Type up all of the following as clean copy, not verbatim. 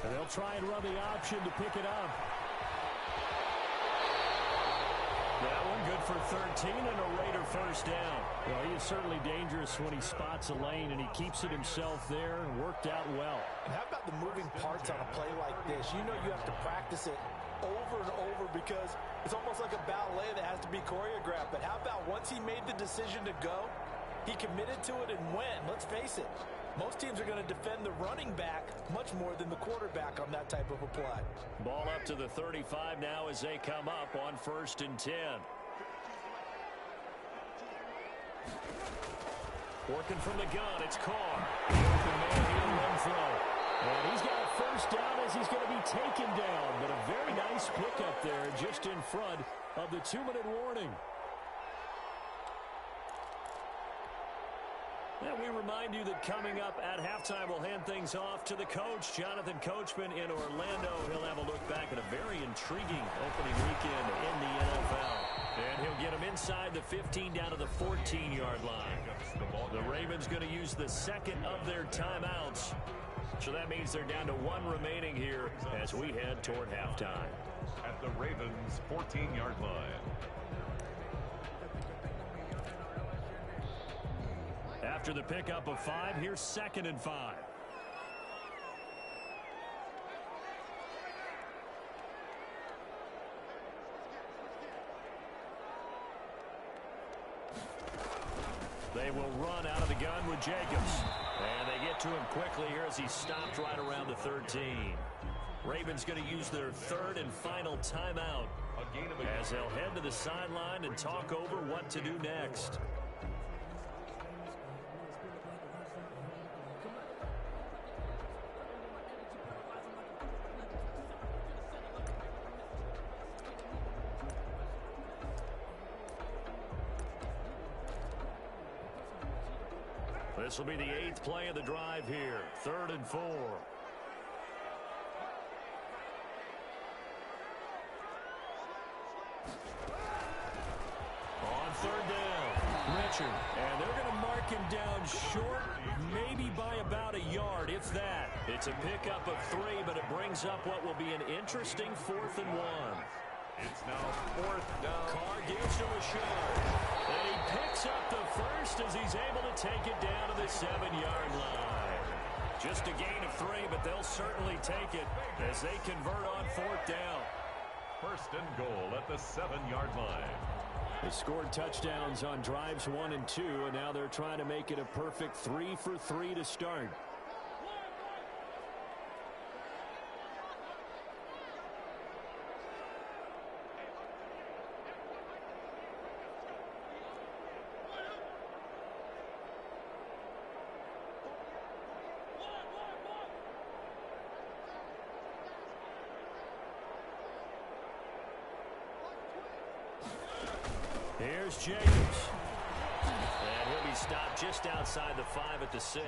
And they'll try and run the option to pick it up. That one good for 13 and a Raider first down. Well, he is certainly dangerous when he spots a lane, and he keeps it himself there and worked out well. And how about the moving parts on a play like this? You know you have to practice it over and over because it's almost like a ballet that has to be choreographed. But how about once he made the decision to go, he committed to it and went. Let's face it, most teams are going to defend the running back much more than the quarterback on that type of a play. Ball up to the 35 now as they come up on 1st and 10. Working from the gun, it's Carr. The open man here, run throw. And he's got a first down as he's going to be taken down. But a very nice pickup there just in front of the 2-minute warning. And we remind you that coming up at halftime, we'll hand things off to the coach, Jonathan Coachman in Orlando. He'll have a look back at a very intriguing opening weekend in the NFL. And he'll get them inside the 15 down to the 14-yard line. The Ravens going to use the second of their timeouts. So that means they're down to 1 remaining here as we head toward halftime. At the Ravens' 14-yard line. After the pickup of 5, here's 2nd and 5. They will run out of the gun with Jacobs. And they get to him quickly here as he stopped right around the 13. Ravens going to use their 3rd and final timeout as they'll head to the sideline and talk over what to do next. This will be the 8th play of the drive here. 3rd and 4. On 3rd down, Richard. And they're going to mark him down short, maybe by about a yard, if that. It's a pickup of 3, but it brings up what will be an interesting 4th and 1. It's now 4th down. Carr gives him a shot. And he picks up the first as he's able to take it down to the 7-yard line. Just a gain of 3, but they'll certainly take it as they convert on 4th down. 1st and goal at the 7-yard line. They scored touchdowns on drives 1 and 2, and now they're trying to make it a perfect 3 for 3 to start. Here's Jacobs. And he'll be stopped just outside the 5 at the 6.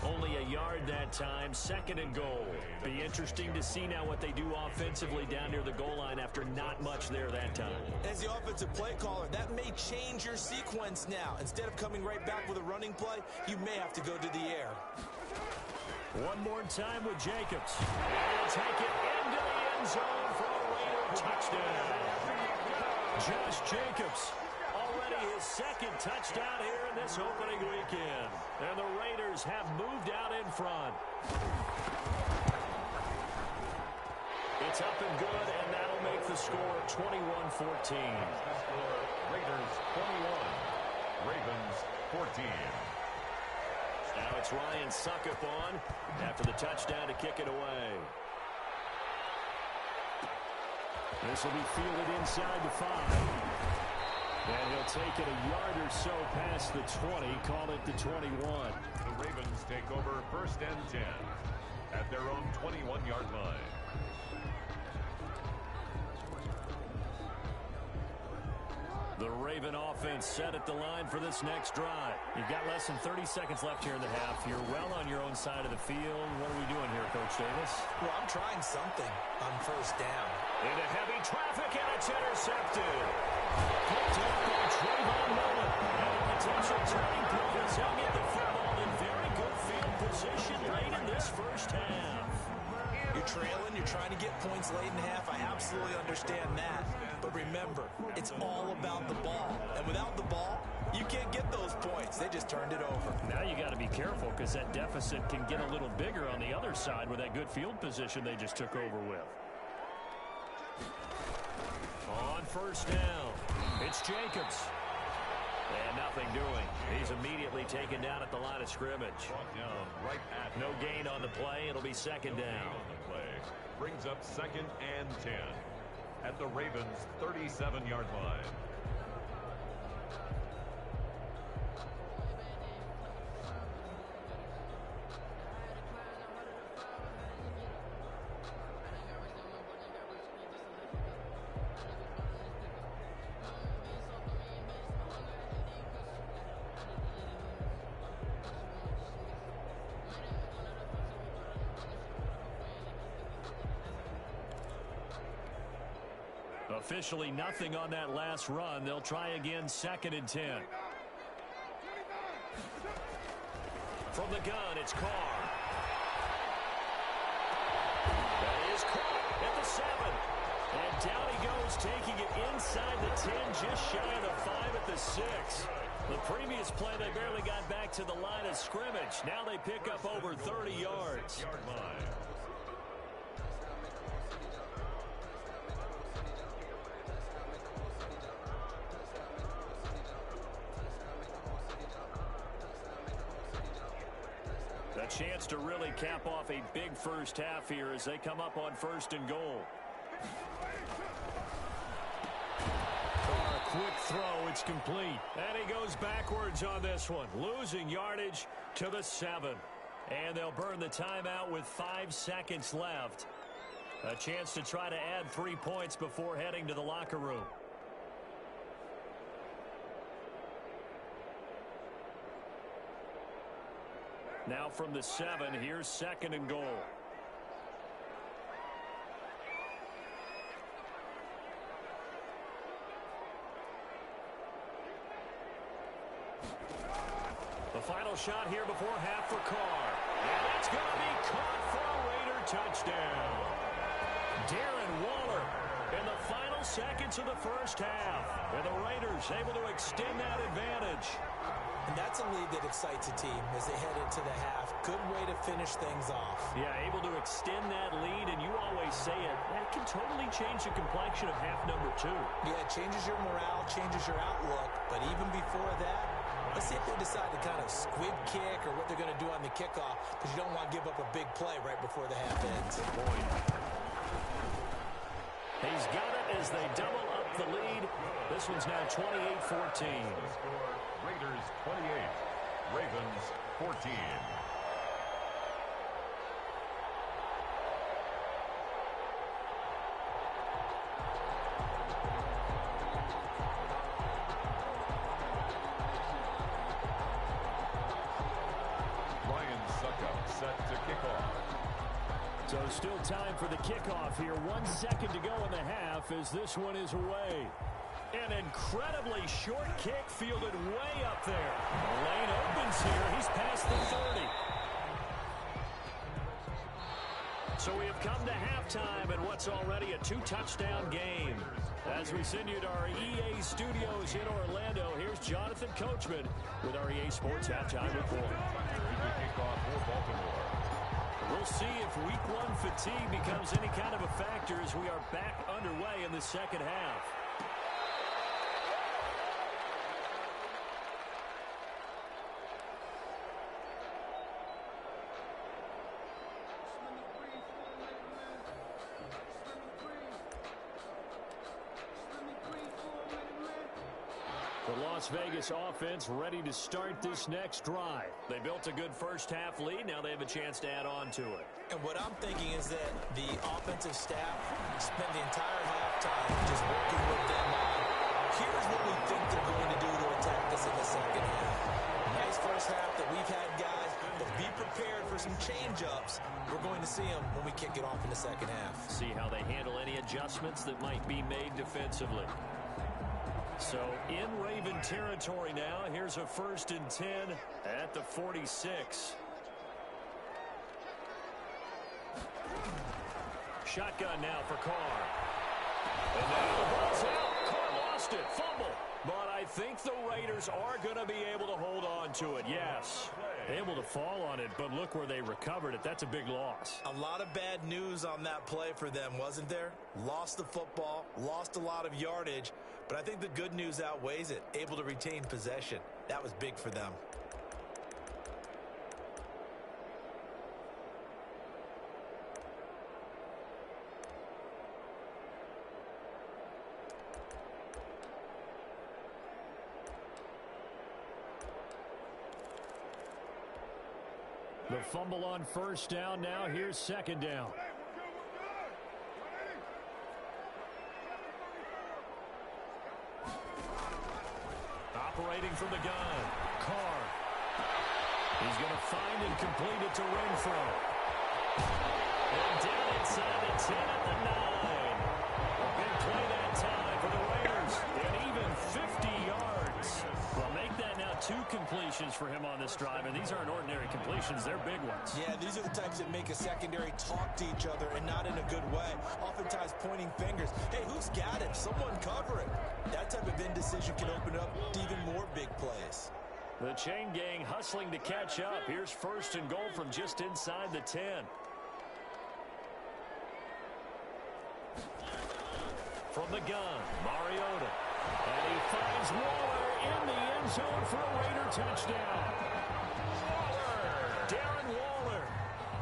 Only a yard that time. 2nd and goal. Be interesting to see now what they do offensively down near the goal line after not much there that time. As the offensive play caller, that may change your sequence now. Instead of coming right back with a running play, you may have to go to the air. One more time with Jacobs. And he'll take it into the end zone for a Raider touchdown. Josh Jacobs, already his 2nd touchdown here in this opening weekend. And the Raiders have moved out in front. It's up and good, and that'll make the score 21-14. Raiders 21, Ravens 14. Now it's Ryan Suckup on after the touchdown to kick it away. This will be fielded inside the 5. And he'll take it a yard or so past the 20, call it the 21. The Ravens take over 1st and 10 at their own 21-yard line. The Raven offense set at the line for this next drive. You've got less than 30 seconds left here in the half. You're well on your own side of the field. What are we doing here, Coach Davis? Well, I'm trying something on 1st down. Into heavy traffic, and it's intercepted. Picked up by Trayvon Mullen. And a potential turning point as he'll get the football in very good field position late in this first half. You're trailing, you're trying to get points late in half. I absolutely understand that. But remember, it's all about the ball. And without the ball, you can't get those points. They just turned it over. Now you got to be careful because that deficit can get a little bigger on the other side with that good field position they just took over with. On first down, it's Jacobs. And nothing doing. He's immediately taken down at the line of scrimmage. Down right at no gain on the play. It'll be second down. on the play. Brings up 2nd and 10 at the Ravens' 37-yard line. Officially nothing on that last run. They'll try again, 2nd and 10. From the gun, it's Carr. That is caught at the 7. And down he goes, taking it inside the 10, just shy of the 5 at the 6. The previous play, they barely got back to the line of scrimmage. Now they pick up over 30 yards. A chance to really cap off a big first half here as they come up on 1st and goal. Carr, quick throw, it's complete. And he goes backwards on this one, losing yardage to the 7. And they'll burn the timeout with 5 seconds left. A chance to try to add 3 points before heading to the locker room. Now from the 7, here's 2nd and goal. The final shot here before half for Carr. And it's going to be caught for a Raider touchdown. Darren Waller in the final seconds of the first half. And the Raiders able to extend that advantage. And that's a lead that excites a team as they head into the half. Good way to finish things off. Yeah, able to extend that lead, and you always say it, that can totally change the complexion of half number 2. Yeah, it changes your morale, changes your outlook. But even before that, let's see if they decide to kind of squib kick or what they're going to do on the kickoff, because you don't want to give up a big play right before the half ends. Good point. He's got it as they double up the lead. This one's now 28-14. Raiders 28, Ravens 14. Ryan Suckup set to kick off. So still time for the kickoff here. 1 second to go in the half as this one is away. An incredibly short kick fielded way up there. The lane opens here. He's past the 30. So we have come to halftime in what's already a 2-touchdown game. As we send you to our EA studios in Orlando, here's Jonathan Coachman with our EA Sports Halftime Report. Kickoff for Baltimore. We'll see if Week 1 fatigue becomes any kind of a factor as we are back underway in the second half. The Las Vegas offense ready to start this next drive. They built a good first half lead. Now they have a chance to add on to it. And what I'm thinking is that the offensive staff spent the entire halftime just working with them on, here's what we think they're going to do to attack us in the second half. Nice first half that we've had, guys, but be prepared for some change-ups. We're going to see them when we kick it off in the second half. See how they handle any adjustments that might be made defensively. So in Raven territory now, here's a 1st and 10 at the 46. Shotgun now for Carr. And now the ball's out. Carr lost it. Fumble. But I think the Raiders are going to be able to hold on to it, yes. Able to fall on it, but look where they recovered it. That's a big loss. A lot of bad news on that play for them, wasn't there? Lost the football, lost a lot of yardage, but I think the good news outweighs it. Able to retain possession. That was big for them. The fumble on first down. Now here's second down. Operating from the gun. Carr. He's going to find and complete it to Renfro. And down inside the 10 at the 9. A big play that time for the Raiders. And even 50 yards. Well, make that now 2 completions for him on this drive, and these aren't ordinary completions. They're big ones. Yeah, these are the types that make a secondary talk to each other, and not in a good way. Oftentimes pointing fingers. Hey, who's got it? Someone cover it. That type of indecision can open up to even more big plays. The chain gang hustling to catch up. Here's first and goal from just inside the 10. From the gun, Mariota. And he finds Waller in the end zone for a Raider touchdown. Darren Waller.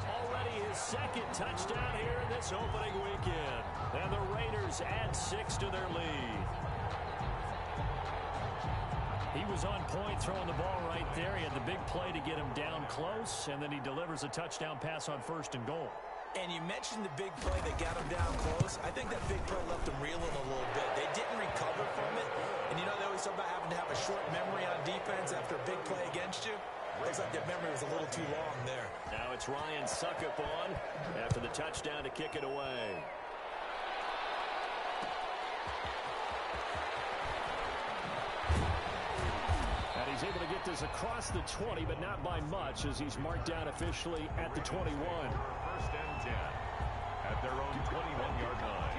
Already his second touchdown here in this opening weekend. And the Raiders add 6 to their lead. He was on point throwing the ball right there. He had the big play to get him down close, and then he delivers a touchdown pass on first and goal. And you mentioned the big play that got him down close. I think that big play left him reeling a little bit. They didn't recover from it. And you know, they always talk about having to have a short memory on defense after a big play against you. Looks like their memory was a little too long there. Now it's Ryan Suckup on after the touchdown to kick it away. And he's able to get this across the 20, but not by much, as he's marked down officially at the 21. First and 10 at their own 21-yard line.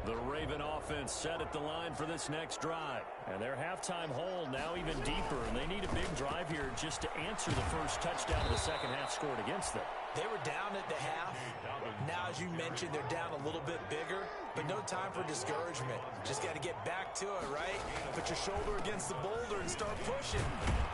The Raven offense set at the line for this next drive. And their halftime hold now even deeper. And they need a big drive here just to answer the first touchdown of the second half scored against them. They were down at the half. Now, as you mentioned, they're down a little bit bigger. But no time for discouragement. Just got to get back to it, right? Put your shoulder against the boulder and start pushing.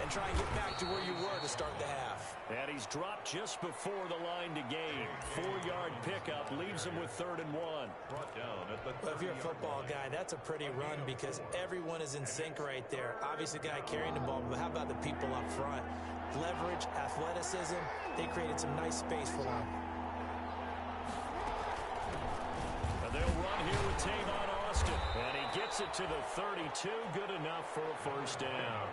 And try and get back to where you were to start the half. And he's dropped just before the line to gain. 4-yard pickup leaves him with 3rd and 1. Brought down at the Well, if you're a football guy, that's a pretty run because everyone is in sync right there. Obviously, the guy carrying the ball, but how about the people up front? Leverage, athleticism, they created some nice space for him. And they'll run here with Tavon Austin. And he gets it to the 32. Good enough for a first down.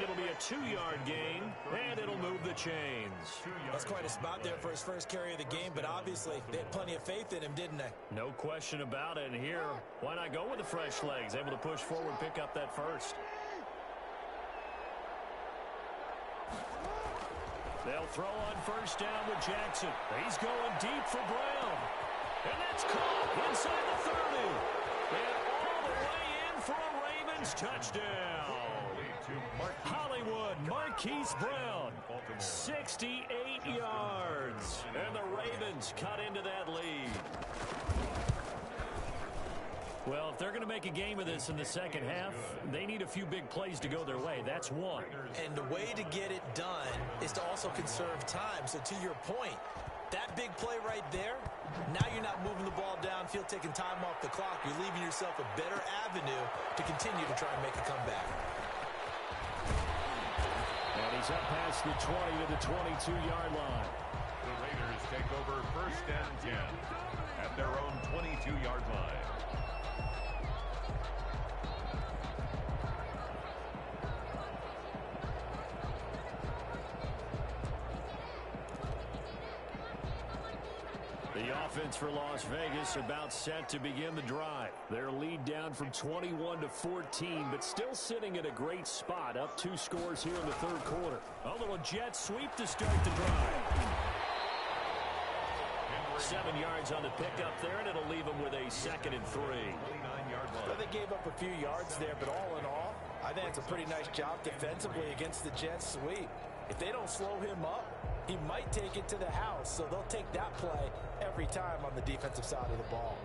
It'll be a 2-yard gain, and it'll move the chains. That's quite a spot there for his first carry of the game, but obviously they had plenty of faith in him, didn't they? No question about it. And here, why not go with the fresh legs? Able to push forward, pick up that first. They'll throw on first down with Jackson. He's going deep for Brown. And that's caught inside the 30. And all the way in for a Ravens touchdown. Hollywood Marquise Brown, 68 yards. And the Ravens cut into that lead. Well, if they're going to make a game of this in the second half, they need a few big plays to go their way. That's one. And the way to get it done is to also conserve time. So to your point, that big play right there, now you're not moving the ball downfield, taking time off the clock. You're leaving yourself a better avenue to continue to try and make a comeback. And he's up past the 20 to the 22-yard line. The Raiders take over first and 10 at their own 22-yard line. offense for Las Vegas about set to begin the drive. Their lead down from 21 to 14, but still sitting at a great spot, up 2 scores here in the third quarter. A little jet sweep to start the drive. 7 yards on the pickup there, and it'll leave them with a 2nd and 3. Well, they gave up a few yards there, but all in all, I think it's a pretty nice job defensively against the jet sweep. If they don't slow him up, he might take it to the house, so they'll take that play every time on the defensive side of the ball.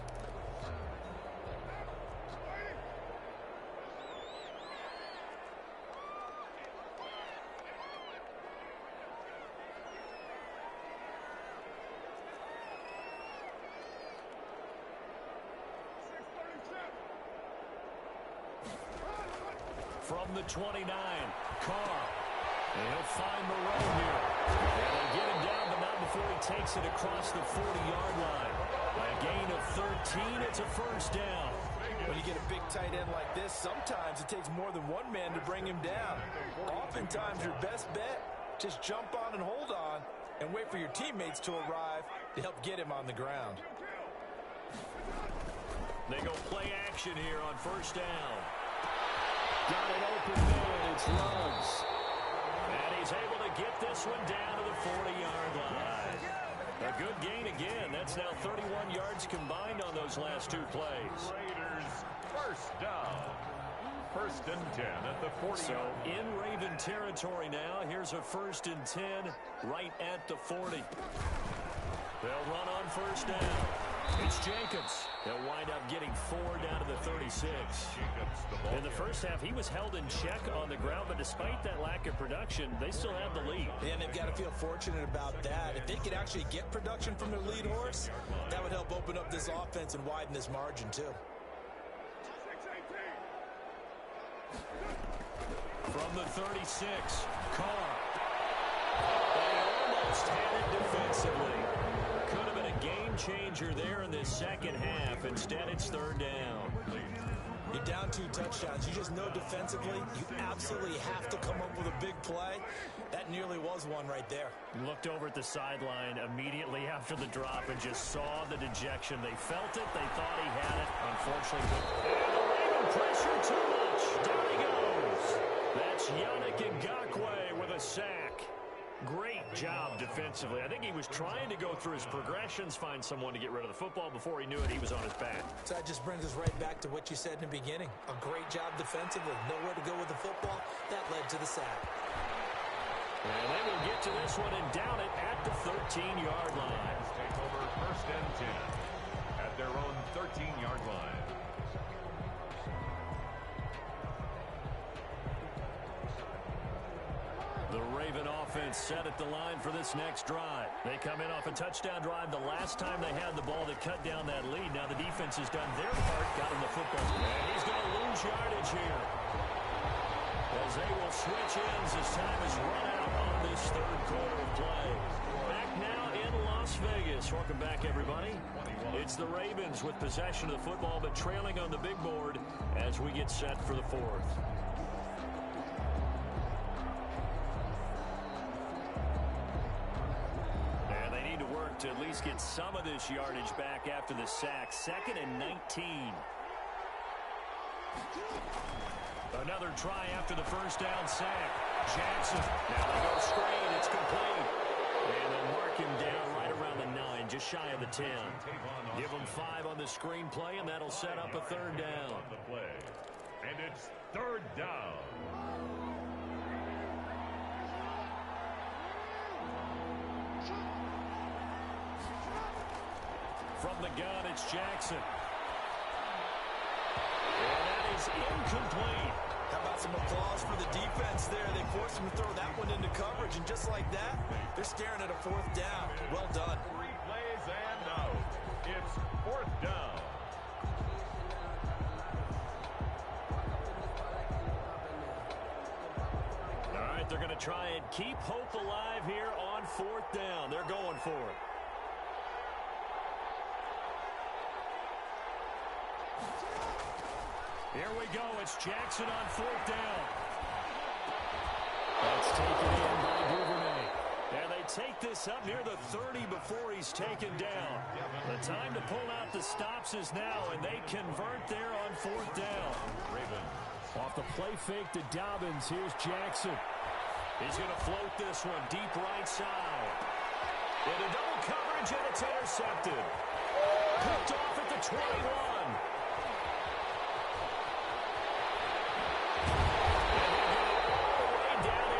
From the 29, Carr. And he'll find the road here. And they'll get him down, but not before he takes it across the 40-yard line. A gain of 13, it's a first down. When you get a big tight end like this, sometimes it takes more than one man to bring him down. Oftentimes, your best bet, just jump on and hold on and wait for your teammates to arrive to help get him on the ground. They go play action here on first down. Got it open there, and it's Ruggs. And he's able to get this one down to the 40-yard line. A good gain again. That's now 31 yards combined on those last 2 plays. Raiders first down. 1st and 10 at the 40. So in Raven territory now. Here's a 1st and 10 right at the 40. They'll run on first down. It's Jacobs. They'll wind up getting 4 down to the 36. In the first half, he was held in check on the ground, but despite that lack of production, they still have the lead. And they've got to feel fortunate about that. If they could actually get production from their lead horse, that would help open up this offense and widen this margin, too. From the 36, Carr. They almost had it defensively. Could have been a game changer there in this second half. Instead, it's 3rd down. You're down 2 touchdowns. You just know defensively you absolutely have to come up with a big play. That nearly was one right there. Looked over at the sideline immediately after the drop and just saw the dejection. They felt it. They thought he had it. Unfortunately, and the Raven pressure too much. Down he goes. That's Yannick Ngakoue with a sack. Great job defensively. I think he was trying to go through his progressions, find someone to get rid of the football. Before he knew it, he was on his back. So that just brings us right back to what you said in the beginning. A great job defensively. Nowhere to go with the football. That led to the sack. And they will get to this one and down it at the 13-yard line. Take over 1st and 10 at their own 13-yard line. The Raven offense set at the line for this next drive. They come in off a touchdown drive the last time they had the ball that cut down that lead. Now the defense has done their part, got him the football. And he's going to lose yardage here, as they will switch ends as time is run out on this 3rd quarter of play. Back now in Las Vegas. Welcome back, everybody. It's the Ravens with possession of the football, but trailing on the big board as we get set for the 4th. To at least get some of this yardage back after the sack. 2nd and 19. Another try after the first down sack. Jackson. Now they go straight. It's complete. And they'll mark him down right around the 9, just shy of the 10. Give him 5 on the screenplay, and that'll set up a 3rd down. And it's 3rd down. From the gun, it's Jackson. And that is incomplete. How about some applause for the defense there? They forced him to throw that one into coverage, and just like that, they're staring at a 4th down. Well done. 3 plays and out. It's 4th down. All right, they're going to try and keep hope alive here on 4th down. They're going for it. Here we go. It's Jackson on 4th down. That's taken in by Duvernay. And they take this up near the 30 before he's taken down. The time to pull out the stops is now, and they convert there on 4th down. Off the play fake to Dobbins, here's Jackson. He's going to float this one deep right side. Into double coverage, and it's intercepted. Picked off at the 21.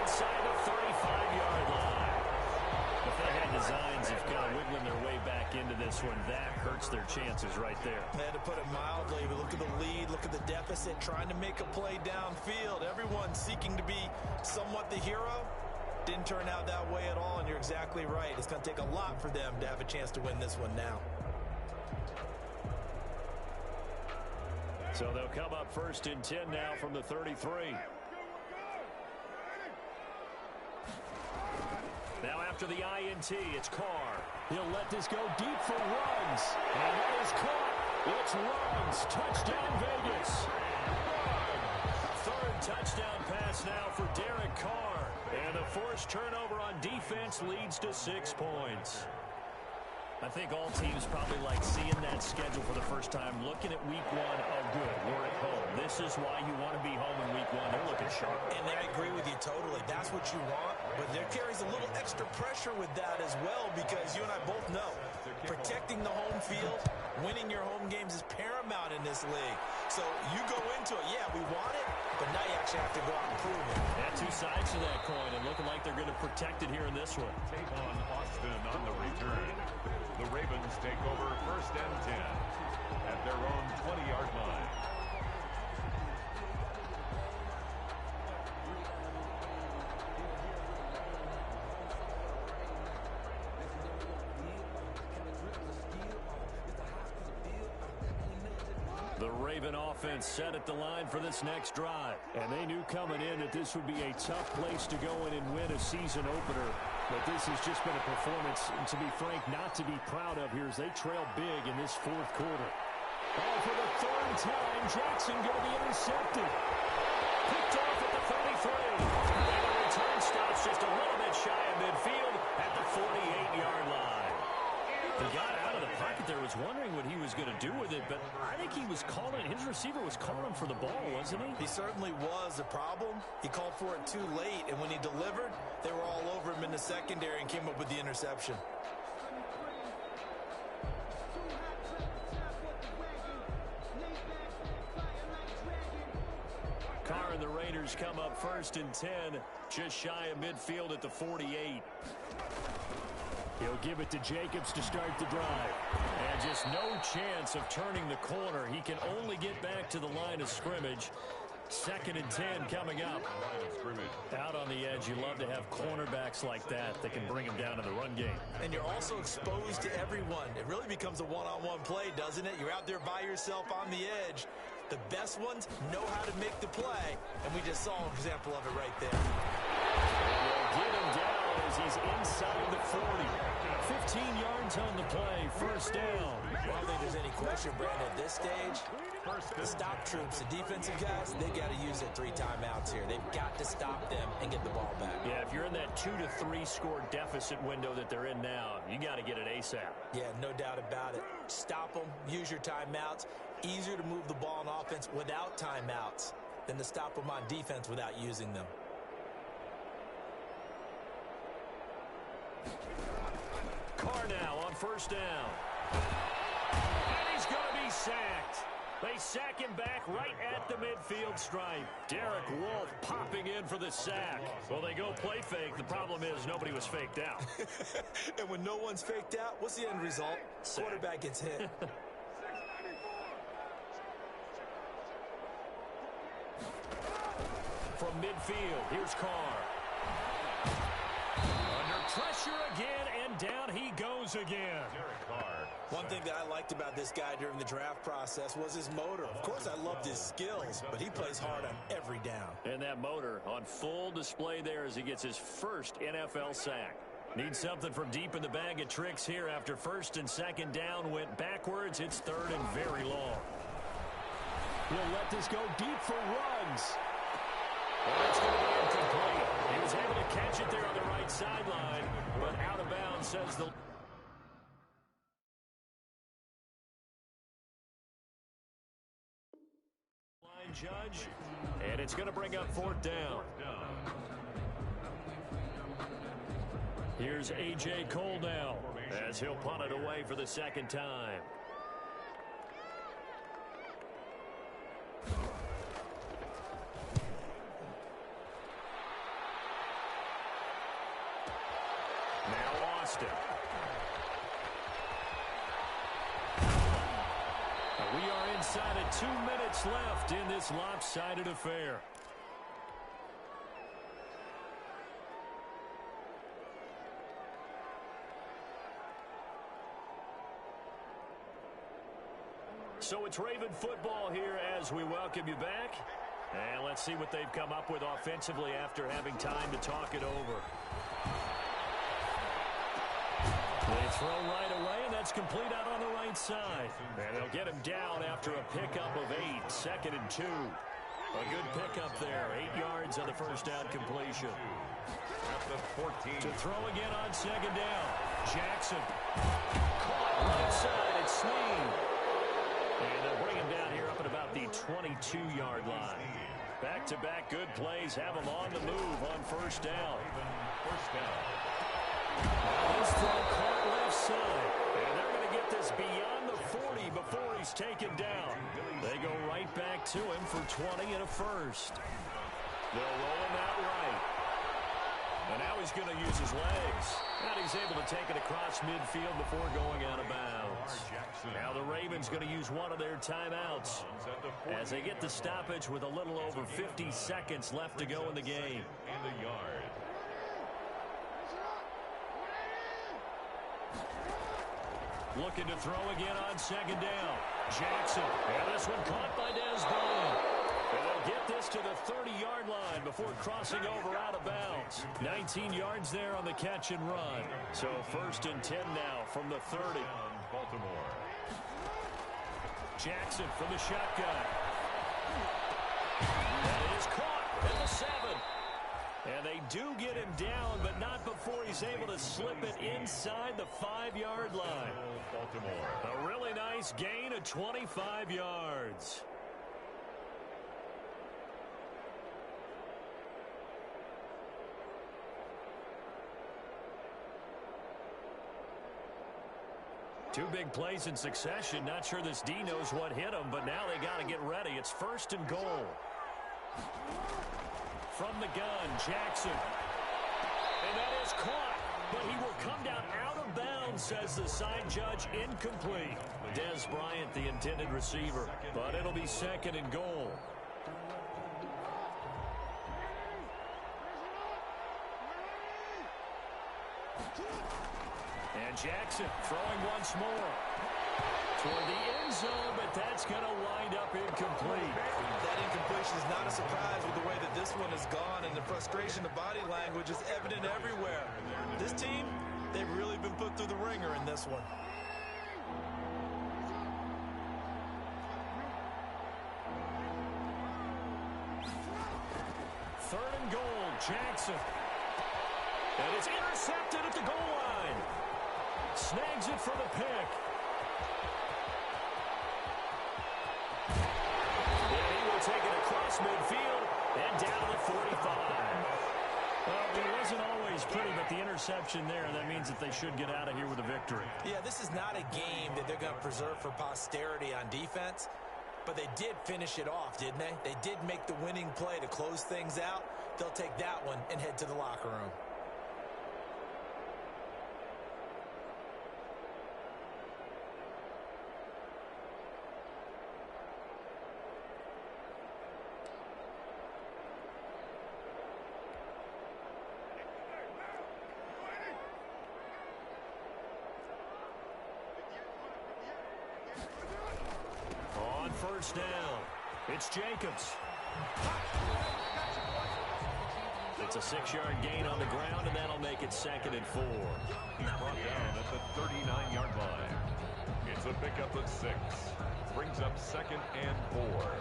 Inside the 35-yard line. If they had designs of kind of wiggling their way back into this one, that hurts their chances right there. They had to put it mildly, but look at the lead, look at the deficit, trying to make a play downfield. Everyone seeking to be somewhat the hero. Didn't turn out that way at all, and you're exactly right. It's going to take a lot for them to have a chance to win this one now. So they'll come up 1st and 10 now from the 33. Now after the INT, it's Carr. He'll let this go deep for Ruggs. And that is caught. It's Ruggs. Touchdown, Vegas. 3rd touchdown pass now for Derek Carr. And the forced turnover on defense leads to 6 points. I think all teams probably like seeing that schedule for the first time, looking at week 1. Oh, good, we're at home. This is why you want to be home in week 1. They're looking sharp. And I agree with you totally. That's what you want. But there carries a little extra pressure with that as well, because you and I both know protecting the home field, winning your home games is paramount in this league. So you go into it, yeah, we want it, but now you actually have to go out and prove it. Yeah, 2 sides to that coin, and looking like they're going to protect it here in this one. Take on Austin on the return. The Ravens take over 1st and 10 at their own 20-yard line. The Raven offense set at the line for this next drive. And they knew coming in that this would be a tough place to go in and win a season opener. But this has just been a performance, and to be frank, not to be proud of here as they trail big in this 4th quarter. Oh, for the 3rd time, Jackson going to be intercepted. Picked off at the 33. And the return stops just a little bit shy of midfield at the 48-yard line. The guy out of the pocket there was wondering what he was going to do with it, but I think he was calling, his receiver was calling for the ball, wasn't he? He certainly was. The problem, he called for it too late, and when he delivered, they were all over him in the secondary and came up with the interception. Carr and the Raiders come up 1st and 10, just shy of midfield at the 48. He'll give it to Jacobs to start the drive. And just no chance of turning the corner. He can only get back to the line of scrimmage. 2nd and 10 coming up. Out on the edge, you love to have cornerbacks like that can bring him down in the run game. And you're also exposed to everyone. It really becomes a one-on-one play, doesn't it? You're out there by yourself on the edge. The best ones know how to make the play, and we just saw an example of it right there. Get him down as he's inside the 40. 15 yards on the play, 1st down. I don't think there's any question, Brandon, at this stage, the stop troops, the defensive guys, they got to use their 3 timeouts here. They've got to stop them and get the ball back. Yeah, if you're in that 2 to 3 score deficit window that they're in now, you got to get it ASAP. Yeah, no doubt about it. Stop them, use your timeouts. Easier to move the ball on offense without timeouts than to stop them on defense without using them. Carr now on 1st down. And he's going to be sacked. They sack him back right at the midfield stripe. Derek Wolfe popping in for the sack. Well, they go play fake. The problem is nobody was faked out. And when no one's faked out, what's the end result? Sack. Quarterback gets hit. From midfield, here's Carr. Under pressure again, and down he goes again. Derek Carr. One thing that I liked about this guy during the draft process was his motor. Of course, I loved his skills, but he plays hard on every down. And that motor on full display there as he gets his first NFL sack. Needs something from deep in the bag of tricks here after 1st and 2nd down went backwards. It's 3rd and very long. He'll let this go deep for Ruggs. Well, it's going to be incomplete. He was He's able to catch it there on the right sideline, but out of bounds, says the line judge. And it's going to bring up fourth down. Here's A.J. Cole now as he'll punt it away for the second time. Now Austin. We are inside of 2 minutes left in this lopsided affair. So it's Raven football here as we welcome you back. And let's see what they've come up with offensively after having time to talk it over. They throw right away, and that's complete out on the right side. And they'll get him down after a pickup of 8, 2nd and 2. A good pickup there, 8 yards on the first down completion. At the 14. To throw again on second down. Jackson. Caught right side at Sneed. And they'll bring him down here up at about the 22-yard line. Back-to-back good plays have him on the move on first down. First down. Now this throw caught left side. And they're going to get this beyond the 40 before he's taken down. They go right back to him for 20 and a first. They'll roll him out right. And now he's going to use his legs. And he's able to take it across midfield before going out of bounds. Now the Ravens going to use one of their timeouts as they get the stoppage with a little over 50 seconds left to go in the game. And a yard. Looking to throw again on second down. Jackson. And this one caught by Dez Bryant. And they'll get this to the 30-yard line before crossing over out of bounds. 19 yards there on the catch and run. So first and 10 now from the 30. Baltimore. Jackson from the shotgun. That is caught at the 7. And they do get him down, but not before he's able to slip it inside the 5-yard line. Baltimore. A really nice gain of 25 yards. Two big plays in succession. Not sure this D knows what hit him, but now they got to get ready. It's first and goal. From the gun, Jackson. And that is caught, but he will come down out of bounds, says the side judge. Incomplete. Dez Bryant, the intended receiver, but it'll be second and goal. And Jackson throwing once more toward the end zone, but that's going to wind up incomplete. That incompletion is not a surprise with the way that this one has gone, and the frustration of body language is evident everywhere. This team, they've really been put through the ringer in this one. Third and goal, Jackson. And it's intercepted at the goal line. Snags it for the pick. And he will take it across midfield and down to the 45. Well, it wasn't always pretty, but the interception there, that means that they should get out of here with a victory. Yeah, this is not a game that they're going to preserve for posterity on defense, but they did finish it off, didn't they? They did make the winning play to close things out. They'll take that one and head to the locker room. First down. It's Jacobs. It's a 6-yard gain on the ground, and that'll make it second and 4. He's brought down at the 39-yard line. It's a pickup of 6. Brings up second and 4.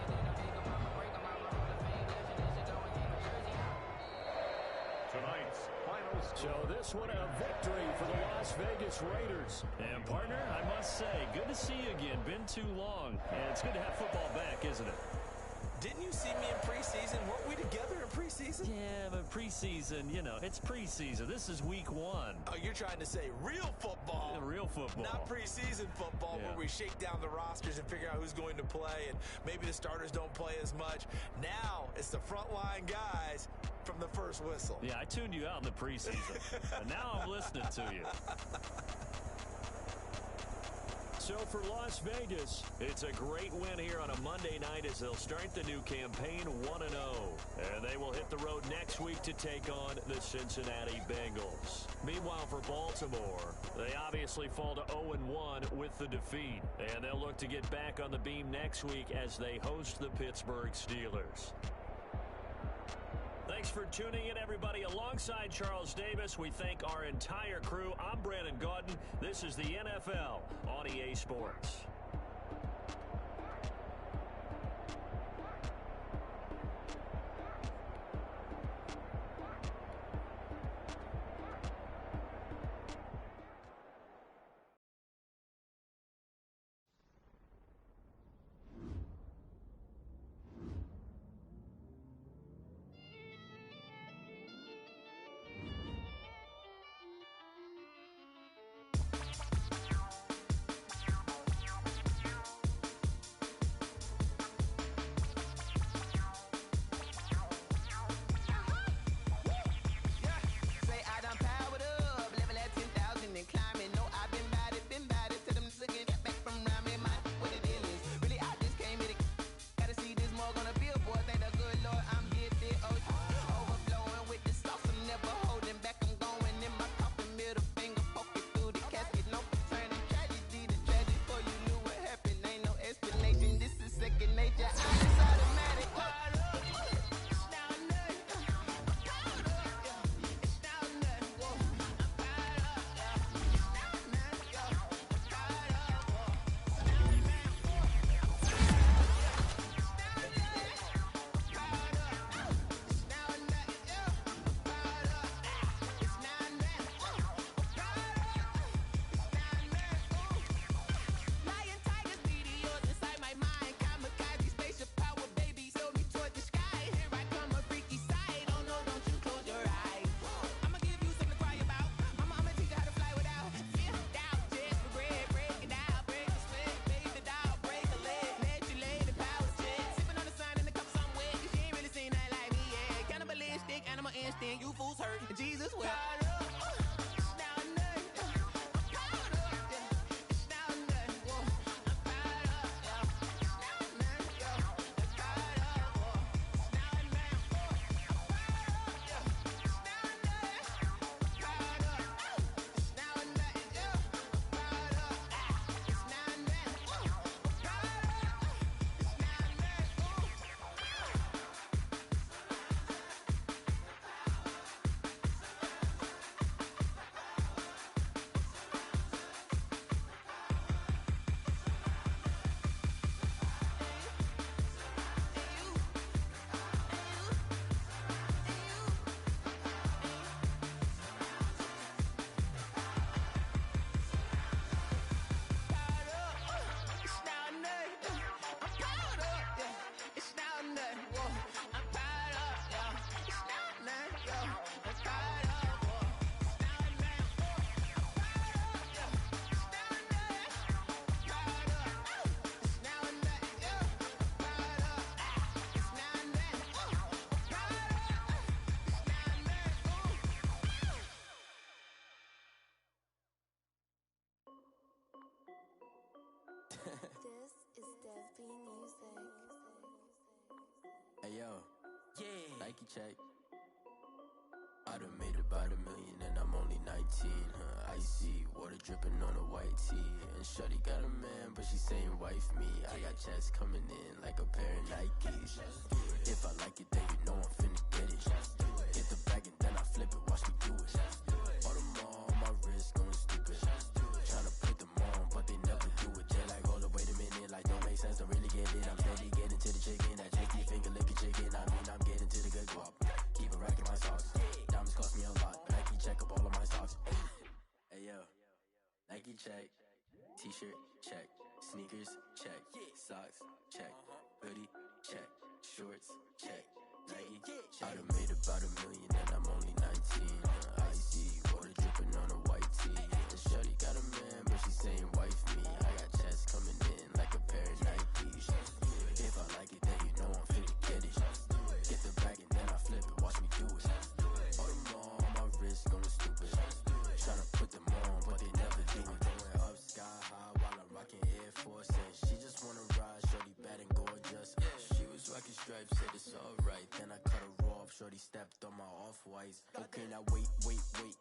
So this one a victory for the Las Vegas Raiders. And partner, I must say, good to see you again. Been too long. And it's good to have football back, isn't it? Didn't you see me in preseason? Weren't we together in preseason? Yeah, but preseason, you know, it's preseason. This is week 1. Oh, you're trying to say real football. Yeah, real football. Not preseason football where we shake down the rosters and figure out who's going to play, and maybe the starters don't play as much. Now it's the frontline guys from the first whistle. Yeah, I tuned you out in the preseason, and now I'm listening to you. So for Las Vegas, it's a great win here on a Monday night as they'll start the new campaign 1-0. And they will hit the road next week to take on the Cincinnati Bengals. Meanwhile, for Baltimore, they obviously fall to 0-1 with the defeat. And they'll look to get back on the beam next week as they host the Pittsburgh Steelers. Thanks for tuning in, everybody. Alongside Charles Davis, we thank our entire crew. I'm Brandon Gaudin. This is the NFL on EA Sports. You fools hurt. Jesus will. This is Dev B Music. Hey yo, Nike check. I done made about $1 million and I'm only 19. Icy water dripping on a white tee. And shorty got a man, but she saying wife me. I got checks coming in like a pair of Nikes. If I like it, then you know I'm finna get it. Get the bag and then I flip it. Watch me do it. All them on my wrist going stupid. Tryna put them on, but they never do it. They're like, hold up, wait a minute, like don't make sense, don't really get it. I'm steady getting to the chicken, that tricky finger licking chicken. I mean, I'm getting to the good guap. Keep a rack in my socks. Diamonds cost me a lot, but I keep checking. Nike check, t-shirt check, sneakers check, socks check, hoodie check, shorts check, Nike check. I done made about $1 million and I'm only 19. Icy water dripping on a white tee. And shorty got a man, but she saying wife me. I got checks coming in like a pair of Nikes. If I like it, then you know I'm finna get it. Get the bag and then I flip it, watch me do it. All them on my wrist going stupid. Tryna put them on, but they never do it. Going up sky high while I'm rocking Air Force. And she just wanna ride, shorty bad and gorgeous. She was rocking stripes, said it's alright. Then I cut her off, shorty stepped on my off-whites. Okay, now wait.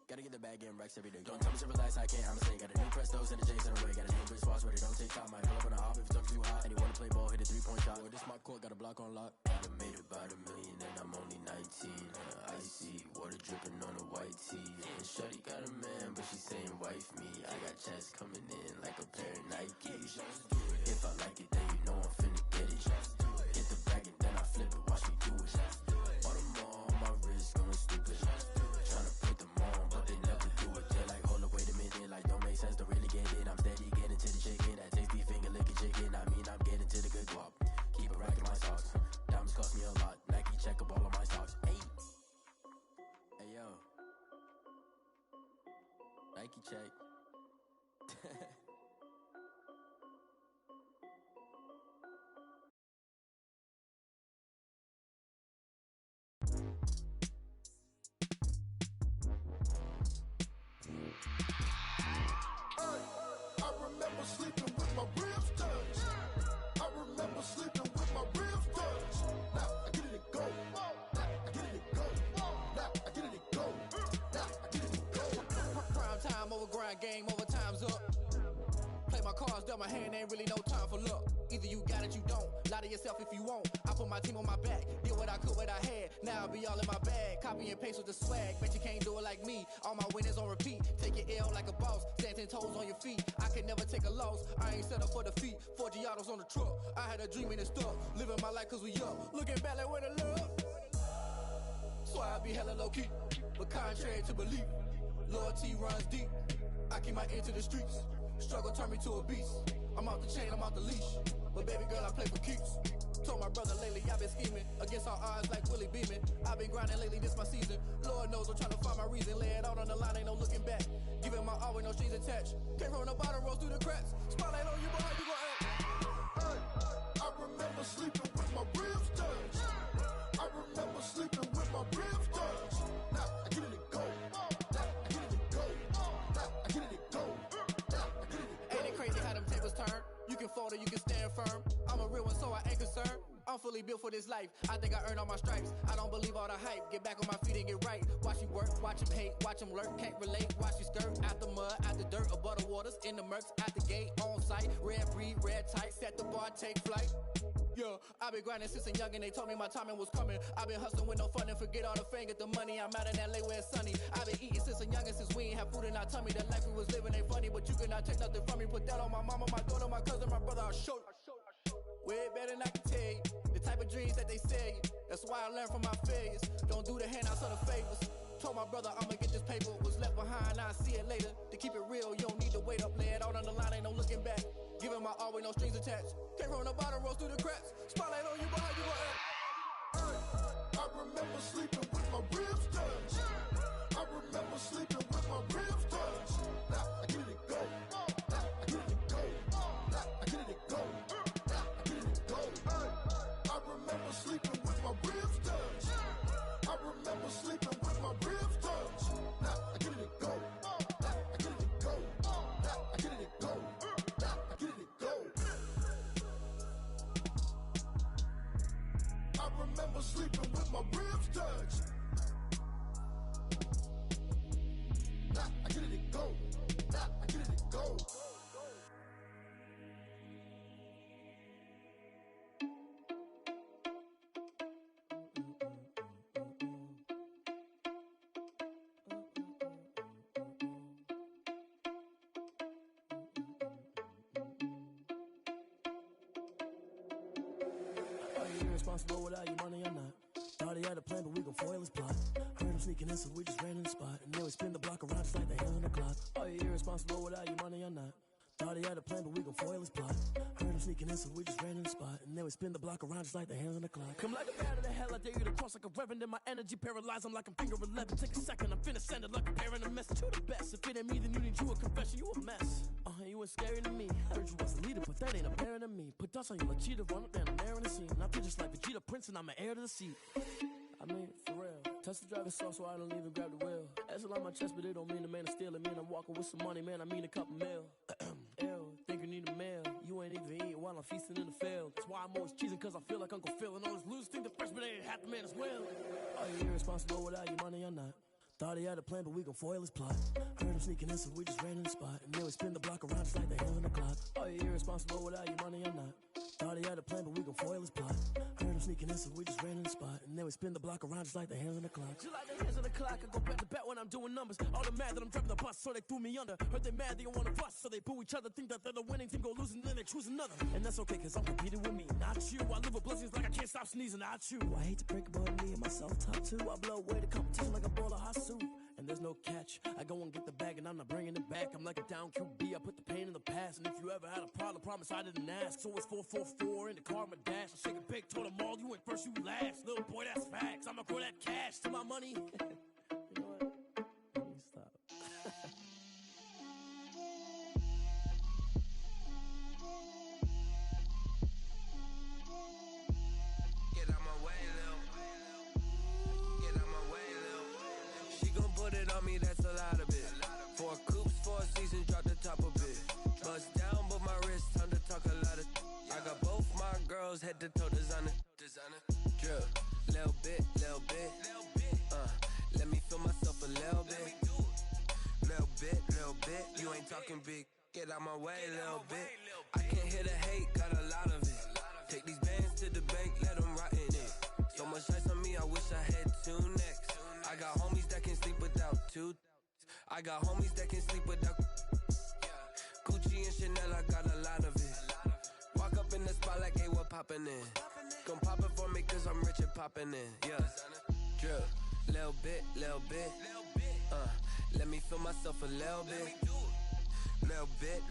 Gotta get the bag in racks every day. Don't tell me to relax, I can't, I'ma say. Got a new Prestos and a J's in a way. Got a new bitch spots, but it don't take time. Might pull up on a hop if it's up too hot. And you wanna play ball, hit a 3-point shot. Or this my court, got a block on lock. I done made about $1 million and I'm only 19. Icy water dripping on a white tee. And shorty got a man, but she saying wife me. I got checks coming in like a pair of Nikes. If I like it, then you know I'm finna get it. Get the bag and then I flip it, watch me do it. All them on my wrist going stupid. Tryna put them on, but they never do it. They're like, hold up, wait a minute, like don't make sense, don't really get it. I'm steady getting to the chicken, that tasty finger licking chicken. I mean, I'm getting to the good guap. Keep a rack in my socks. Diamonds cost me a lot. Nike check up all of my stocks. Hey yo, Nike check. I remember sleeping with my ribs touched. I remember sleeping with my ribs touched. Now I get it and go. Now I get it and go. Now I get it and go. Now I get it and go. Prime time over grind game, over time's up. Play my cards, dealt my hand, ain't really no time for luck. Either you got it, you don't. Lie to yourself if you won't. I put my team on my back, did what I could, what I had. Now I'll be all in my bag, copy and paste with the swag. Bet you can't do it like me. All my winners on repeat. Take your L like a boss, stand 10 toes on your feet. I can never take a loss. I ain't set up for defeat. 4 Giottos on the truck. I had a dream and it stuck. Living my life cause we up. Looking back like where the love. So I be hella low key, but contrary to belief, loyalty runs deep. I keep my ear to the streets. Struggle turned me to a beast. I'm out the chain, I'm out the leash. But baby girl, I play for keeps. Told my brother lately, I've been scheming against all odds like Willie Beeman. I've been grinding lately, this my season. Lord knows I'm trying to find my reason. Lay it out on the line, ain't no looking back. Giving my all with no strings attached. Came from the bottom, rose through the cracks. Spotlight on you, but how you gon' act? I remember sleeping with my ribs touched. I remember sleeping with my ribs touched. Now I get it and go. Now I get it and go. Now I get it and go. Now I get it and go. Ain't it crazy how them tables turn? You can fold or you can stand firm. I'm a real one, so I ain't concerned. I'm fully built for this life. I think I earned all my stripes. I don't believe all the hype. Get back on my feet and get right. Watch you work, watch him hate, watch him lurk. Can't relate, watch you skirt. Out the mud, out the dirt, above the waters, in the murks, out the gate, on site. Red breed, red tight, set the bar, take flight. Yeah, I been grinding since a young and they told me my timing was coming. I been hustling with no fun and forget all the fame, get the money. I'm out in LA where it's sunny. I been eating since a young and since we ain't have food in our tummy. The life we was living ain't funny, but you cannot take nothing from me. Put that on my mama, my daughter, my cousin, my brother, I'll show you. Way better than I can tell you. The type of dreams that they sell you. That's why I learned from my failures. Don't do the handouts or the favors. Told my brother I'ma get this paper. Was left behind, I'll see it later. To keep it real, you don't need to wait up. Lay it out on the line, ain't no looking back. Giving my all with no strings attached. Came from the bottom, rose through the cracks. Spotlight on you, but how you gon' act? I remember sleeping with my ribs touched. I remember sleeping with my ribs touched. Now I get it and go. Now I get it and go. Now I get it and go. Now I get it and go. I remember sleeping with my ribs touched. I remember sleeping with my ribs touched. Now I get it and go. Now I get it and go. Now I get it and go. Now I get it and go. I remember sleeping with my ribs touched. Now I get it and go. Now I get it and go. Are you irresponsible without your money or not? Thought he had a plan, but we gon' foil his plot. Heard him sneaking in, so we just ran in the spot. And then we spin the block around just like the hands on the clock. Are you irresponsible without your money or not? Thought he had a plan, but we gon' foil his plot. Heard him sneaking in, so we just ran in the spot. And then we spin the block around just like the hands on the clock. Come like a bat of the hell, I dare you to cross like a reverend. And my energy paralyzed, I'm like I'm finger 11. Take a second, I'm finna send it like a parent. A message, you the best. If it ain't me, then you need you a confession, you a mess. You ain't scary to me. Heard you was a leader, but that ain't apparent to me. Put dust on you like cheetah, run up down the air in the scene. I feel just like Vegeta Prince, and I'm an heir to the seat. I mean, for real. Touch the driver's soft, so I don't even grab the wheel. That's on my chest, but it don't mean the man is stealing. Mean I'm walking with some money, man. I mean a couple mil. Ew, think you need a meal. You ain't even eating while I'm feasting in the field. That's why I'm always cheesing, cause I feel like Uncle Phil. And all those losers think the freshman ain't half the man as well. Are you irresponsible without your money or not? Thought he had a plan, but we gon' foil his plot. Heard him sneaking in, so we just ran in the spot. And then we spin the block around just like the hands on the clock. Are you irresponsible without your money or not? Thought he had a plan, but we gon' foil his plot. Heard him sneaking in, so we just ran in the spot. And then we spin the block around just like the hands on the clock. Just like the hands on the clock, I go back to back when I'm doing numbers. All the mad that I'm driving the bus, so they threw me under. Heard they mad, they don't wanna bust, so they boo each other. Think that they're the winning team, go losing, then they choose another. And that's okay, cause I'm competing with me, not you. I live with blessings like I can't stop sneezing, not you. I hate to break it, but me and myself top two. I blow away the competition like a bowl of hot soup. And there's no catch. I go and get the bag and I'm not bringing it back. I'm like a down QB, I put the pain in the past. And if you ever had a problem, promise I didn't ask. So it's 444 in the car, my dash. I shake a big, told them all, you went first, you last. Little boy, that's facts. I'ma grow that cash to my money. You know what? Let me stop. Get out my way, Lil. Get out my way, Lil. She gon' put it on me, that's a lot of it. 4 coops, 4 seasons, drop the top a bit. Bust down, but my wrist, time to talk a lot of. I got both my girls head to toe designer. Drip, little bit, little bit. Let me feel myself a little bit. Little bit. You ain't talking big. Get out my way, little bit. I can't hear the hate, got a lot of it. Take these bands to the bank, let them rot in it. So much ice on me, I wish I had 2 necks. I got homies that can sleep without 2. I got homies that can sleep without Gucci and Chanel, I got a lot of it. Walk up in the spot like, hey, what poppin' in? Come pop it for me, cause I'm rich and poppin' in, yeah. Drip, little bit. Let me feel myself a little bit. Little bit.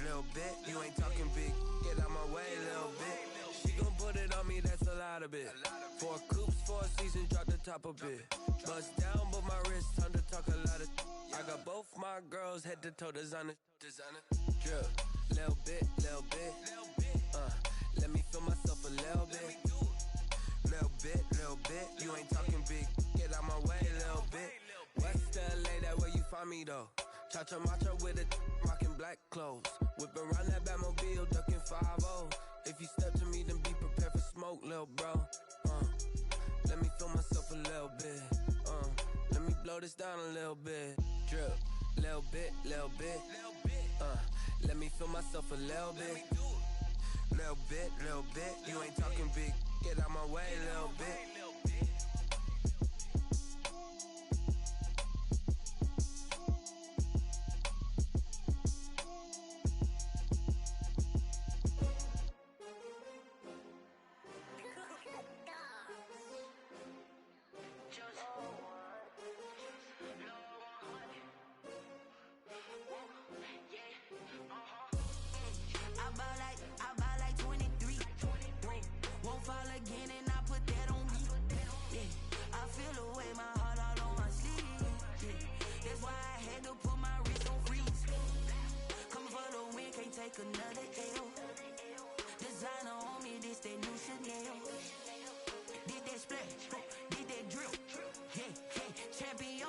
You ain't talking big. Get out my way, little bit. She gon' put it on me, that's a lot of it. 4 coops, 4 seasons, drop the top a bit. Bust down, but my wrist, time to talk a lot of. I got both my girls head to toe designer. Drip, little bit. Let me feel myself a little bit. Little bit. You ain't talking big. Get out my way, little bit. West LA, that where you find me though. Cha-cha matcha with a rockin' black clothes. Whip around that Batmobile, ducking 5-0. If you step to me, then be prepared for smoke, little bro. Let me feel myself a little bit. Let me blow this down a little bit. Drip, little bit. Let me feel myself a little bit. Little bit. You ain't talking big. Get out my way, little bit. I buy like 23. Won't fall again and I put that on me. Yeah, I feel the way my heart all on my sleeve. Yeah, that's why I had to put my wrist on freeze. Coming for the win, can't take another L. Designer on me, this that new Chanel. Did that splash, did that drill. Yeah, champion,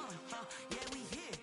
yeah, we here.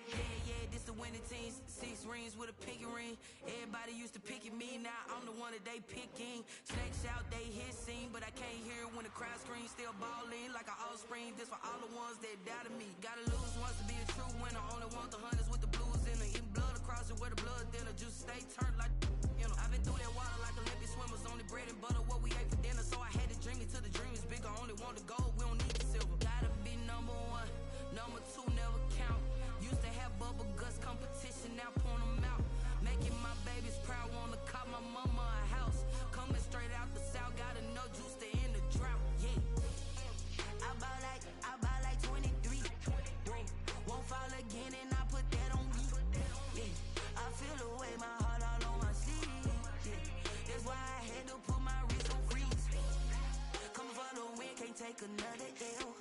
Yeah, this the winning team. 6 rings with a pinky ring. Everybody used to pick at me, now I'm the one that they picking. Snakes out, they hit scene, but I can't hear it when the crowd screams. Still ballin' like an offspring. This for all the ones that doubted me. Gotta lose once to be a true winner. Only want the hunters with the blues in it. Eating blood across it where the blood thinner. Juice stay turned like, you know. I've been through that water like Olympic swimmers. Only bread and butter, what we ate for dinner. So I had to dream it till the dream is bigger. Only want the gold, we don't need the silver. Gotta be number 1, number 2 never count. Used to have bubble guts competition, now point them out. Making my babies proud, wanna cop my mama a house. Coming straight out the south, got enough juice to end the drought, yeah. I buy take another L.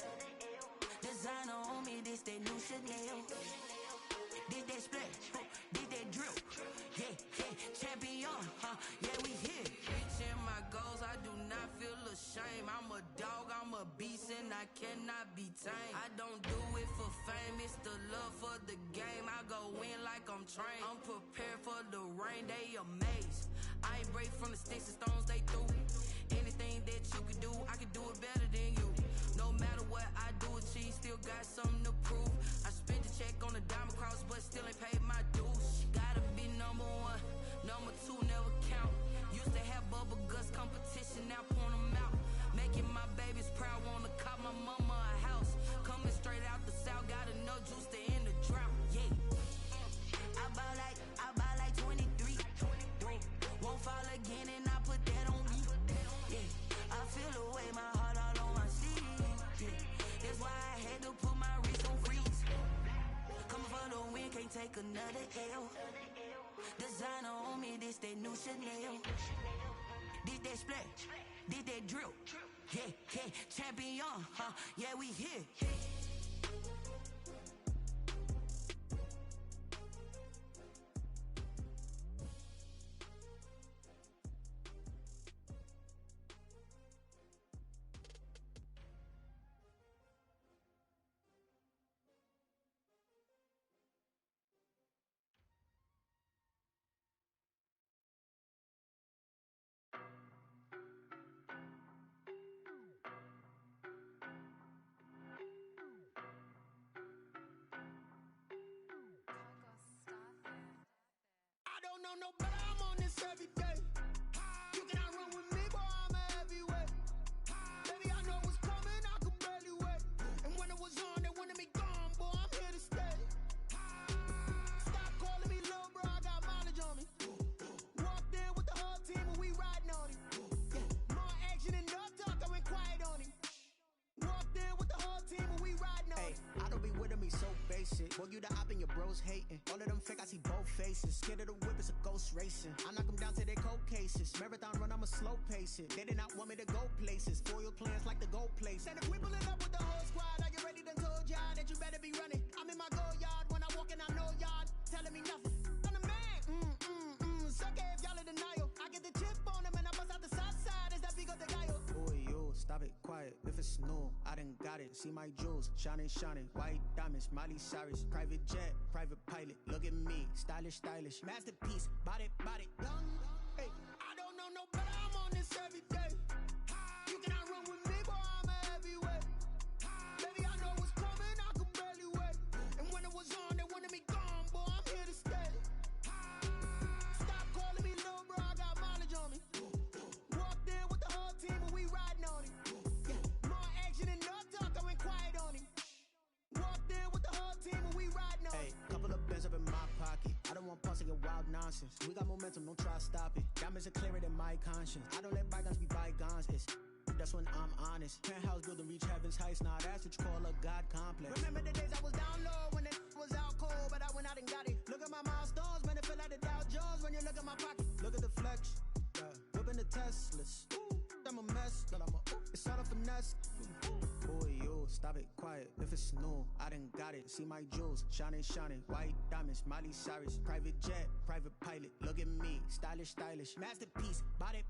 Designer on me, this that new Chanel. This that split, this that drill. Yeah, champion, yeah, we here. Reaching my goals, I do not feel ashamed. I'm a dog, I'm a beast, and I cannot be tamed. I don't do it for fame, it's the love for the game. I go in like I'm trained. I'm prepared for the rain, they amazed. I ain't break from the sticks and stones they threw. Anything that you can do, I can do it better than you. No matter what I do, achieve, still got something to prove. I spent the check on the diamond cross, but still ain't paid my dues. Gotta be number one, number two never count. Used to have bubble guts competition, now point them out. Making my babies proud, wanna cop my mama a house. Coming straight out the south, got enough juice to end the drought. Yeah, I buy like 23. Won't fall again, and I put that on me. Yeah, I feel the way, my heart all on my sleeve. Yeah, that's why I had to put my wrist on freeze. Coming for the win, can't take another L. Designer on me, this that new Chanel. This that split, this that drill. Yeah, champion, yeah, we here. I don't know no better, I'm on this every day. You cannot run with me, boy, I'm a heavyweight. Baby, I know what's coming, I could barely wait. And when it was on, they wanted me gone, boy, I'm here to stay. Stop calling me little bro, I got mileage on me. Walked in with the whole team and we riding on him. More action and no talk, I went quiet on him. Walked in with the whole team and we riding on him. I don't be with him, he's so basic. Boy, you the op and your bros hating. All of them fake, I see both faces. Scared of the whip, it's a ghost racing. I knock them down to their cold cases. Marathon run, I'ma slow pace it. They did not want me to go places. Foil plans like the gold place. And if we pulling up with the whole squad, are you ready? Done told y'all that you better be running. I'm in my go yard, when I walk in, I know y'all telling me nothing. I'm the man, suck it if y'all in denial. I get the chip on them and I bust out the south side. Is that big of the guy? Boy, yo, stop it, quiet. If it's new, I done got it. See my jewels, shining, white diamonds, Miley Cyrus, private jet, private pilot. Look at me, stylish, masterpiece, body, young. Hey, I don't know no better, I'm on this every day. You cannot run with me, boy, I'm a heavyweight. Baby, I know what's coming, I could barely wait. And when it was on, they wanted me gone, boy, I'm here to stay. Stop calling me little bro, I got mileage on me. Walked in with the whole team and we riding on him. More action and no talk, I went quiet on him. Walked in with the whole team and we riding on him. Hey, couple of bands up in my pocket. I don't want pulse to get wild nonsense. We got momentum, don't try to stop it. Diamonds are clearer than my conscience. I don't let bygones be bygones. That's when I'm honest. Penthouse building, reach heaven's heights. Nah, that's what you call a God complex. Remember the days I was down low when it was out cold, but I went out and got it. Look at my milestones, man, it feel like the Dow Jones when you look at my pocket. Look at the flex, whipping the Teslas. I'm a mess, but it's all a finesse. Boy, yo, stop it, quiet. If it's new, I done got it. See my jewels, shining, white diamonds, Miley Cyrus, private jet, private pilot. Look at me, stylish, masterpiece, body,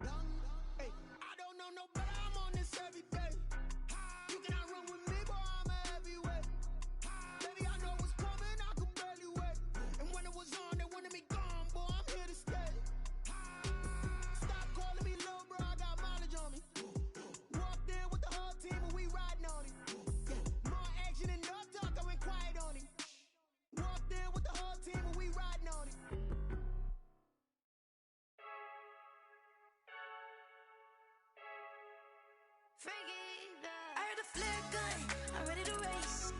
young. Hey, I don't know no better, I'm on this every day. You cannot run with me, boy, I'm a heavyweight. Baby, I know what's coming, I could barely wait. And when it was on, they wanted me gone, boy, I'm here to stay. Stop calling me little bro, I got mileage on me. Walked in with the whole team and we riding on him. More action and no talk, I went quiet on him. Walked in with the whole team and we riding on him. I heard a flare gun, I'm ready to race.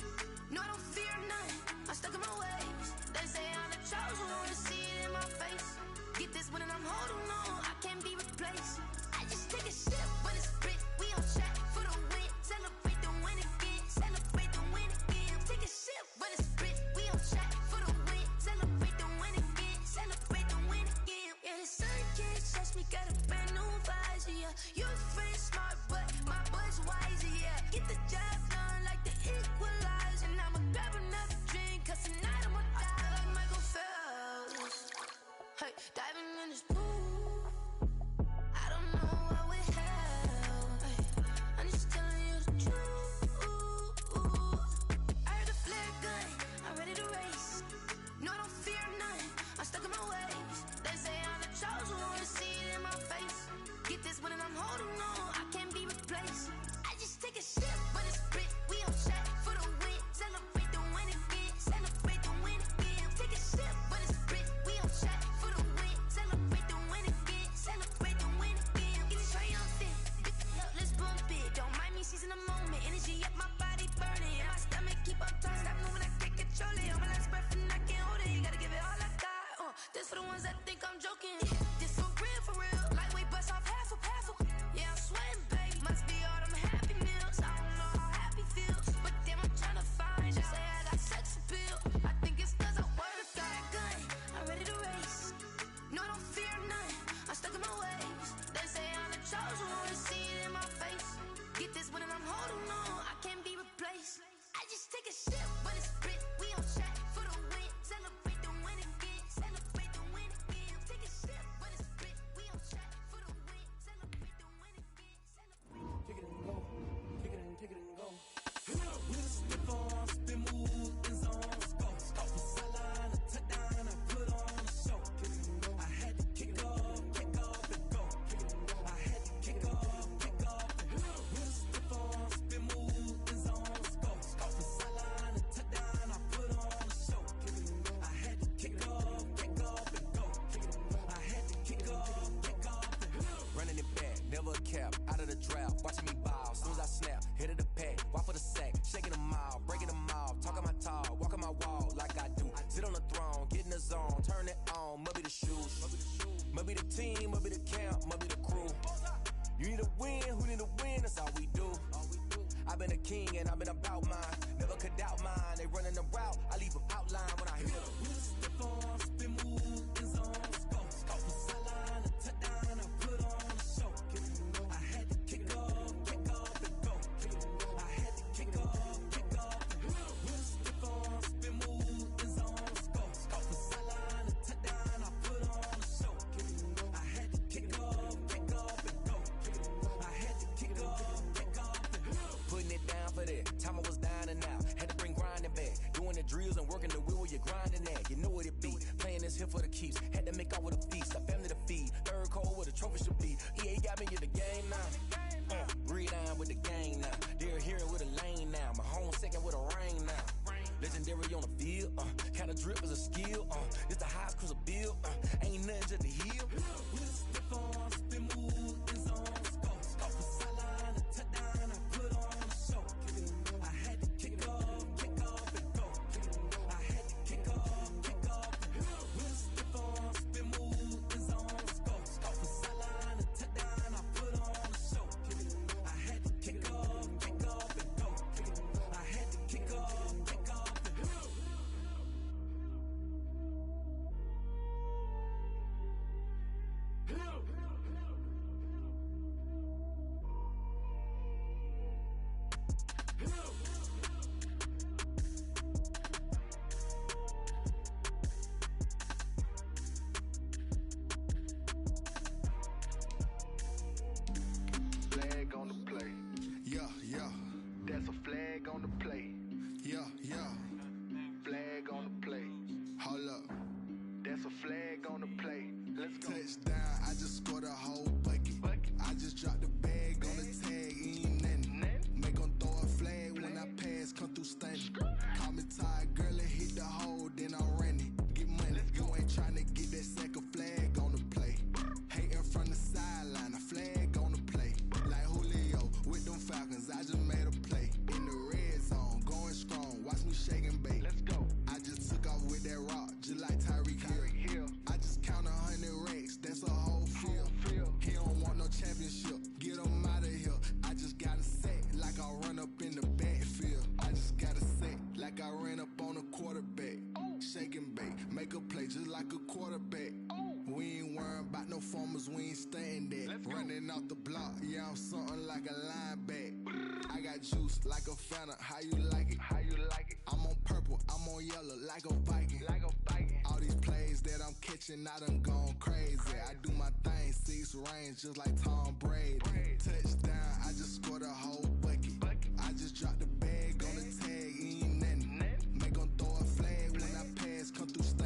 No, I don't fear none, I'm stuck in my ways. They say I'm the chosen one, to see it in my face. Get this one and I'm holding on, I can't be replaced. I just take a sip when it's split, we on track for the win. Celebrate the win again, celebrate the win again. Take a sip when it's split, we on track for the win. Celebrate the win again, celebrate the win again. Yeah, the sun can't touch me, got a brand new visor, yeah. You're friend smart, but my boys wiser, yeah. Get the job done like the equalizer. And I'ma grab another drink, cause tonight I'ma die. I feel like Michael Phelps. Hey, diving in this pool. I don't know what we have. Hey, I'm just telling you the truth. I heard the flare gun, I'm ready to race. No, I don't fear none, I'm stuck in my ways. They say I'm the chosen one, see it in my face. Get this one and I'm holding on, I can't be replaced. I just take a sip, but it's Brit, we on shot for the win. Celebrate the win again, celebrate the win again. Take a sip, but it's Brit, we on shot for the win. Celebrate the win again, celebrate the win again. Get it triumphant, let's bump it. Don't mind me seizing the moment, energy up my body burning. And my stomach keep on turning, stop moving, I can't control it. On my last breath and I can't hold it, you gotta give it all I got. This for the ones that think I'm joking. This for real, lightweight bust off half a. Yeah, I'm sweating, baby. Must be all them happy meals. I don't know how happy feels, but damn, I'm trying to find you. Say I got sex appeal. I think it's cause I wear a fat gun. I'm ready to race. No, I don't fear none. I'm stuck in my ways. They say I'm the chosen one, see it in my face. Get this one and I'm holding on, I can't be replaced. I just take a sip, but it's Brit. We on shot for the win. Celebrate the win again. Celebrate the win again. Take a sip, but it's Brit. We on shot for the win. Celebrate the win again. Kick it and go. Kick it and go. With a stiff arm, spin move, and zones. Go. From sideline to touchdown, I put on a show. I had to kick off, and go. I had to kick off, and go. With a stiff arm, spin move, and zones. Go. From sideline to touchdown, I put on a show. I had to kick off, and go. I had to kick off, and go. Running it back, never a cap, out of the drought, watching me ball. Soon as I snap, hit of the pack, walk for the sack, shaking them all, breaking them off, talking my talk, walking my wall like I do. Sit on the throne, get in the zone, turn it on, must be the shoes, must be the team, must be the camp, must be the crew. You need a win, who need a win, that's all we do. I've been a king and I've been about mine, never could doubt mine. They running the route, I leave them outline when I hit them. With a stiff arm, spin move, and zones. Go. From sideline to touchdown, I put on a show. I had to kick off, and go. I had to kick off, and go. With a stiff arm, spin move, and zones. Go. From sideline to touchdown, I put on a show. I had to kick off, and go. I had to kick off, and go. Putting it down for that, time I was down and out, had to bring grinding back, doing the drills and working the wheel where you're grinding at, you know what it be, playing this here for the keeps, had to make out with a feast, a family to feed, third cold where the trophy should be, EA got me in the game now, breathe on with the gang now, they're hearing with a lane now, my home second with a rain now, legendary on the field, kinda drip is a skill, it's the highest cruiser bill, ain't nothing just to heal. With a stiff arm, spin move, and zones. Go. From sideline to touchdown, I put on a show. I had to kick off, and go. I had to kick off, and go. With a stiff arm, spin move, and zones. Go. From sideline to touchdown, I put on a show. I had to kick off, and go. I had to kick off, and go. Flag on the play. Yeah. That's a flag on the play. Yeah. Flag on the play. Hold up. That's a flag on the play. Let's go. Touchdown, I just scored a whole bucket. I just dropped the bag on the tag, ain't nothing. Make 'em throw a flag when I pass, come through stunning. Call me tired, girl, and hit the hole, then I ran it. Get money, you ain't tryna get that second flag on the play. Hating from the sideline, a flag on the play. Like Julio with them Falcons, I just made a play. In the red zone, going strong, watch me shake and bake. Let's go. I just took off with that rock, just like Tyreek Hill. I just count 100 racks, that's a whole field. He don't want no championship, get him out of here. I just gotta say, like I run up in the backfield. I just gotta say, like I ran up on a quarterback. Shake and bake, make a play just like a quarterback. We ain't worrying about no performers, we ain't staying there. Running off the block, yeah, I'm something like a linebacker. I got juice like a Fanta, how you like it? How you like it? I'm on purple, I'm on yellow, like a Viking. Like a Viking. All these plays that I'm catching, I done gone crazy. I do my thing, 6 range, just like Tom Brady. Touchdown, I just scored a whole bucket. I just dropped the bag on the tag, ain't nothing. Make them throw a flag when I pass, come through stunning.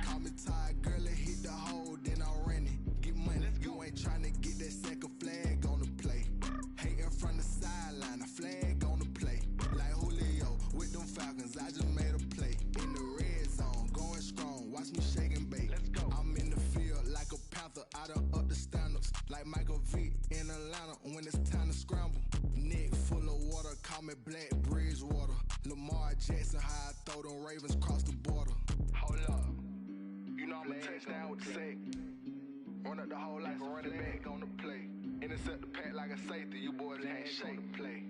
Call me tired, girl, it hit the hole, then I'm running. Get money, you ain't tryna get that second flag on the play. Hating from the sideline, a flag on the play. Like Julio with them Falcons, I just made a play. In the red zone, going strong, watch me shake and bake. Let's go. I'm in the field like a Panther, I done up the standards. Like Michael Vick in Atlanta when it's time to scramble. Neck full of water, call me Black Bridgewater. Lamar Jackson, how I throw them Ravens cross the border. Hold up, you know I'm a touchdown with the sack. Run up the whole like a running back on the play. Intercept the pack like a safety, you boys can't shake the play.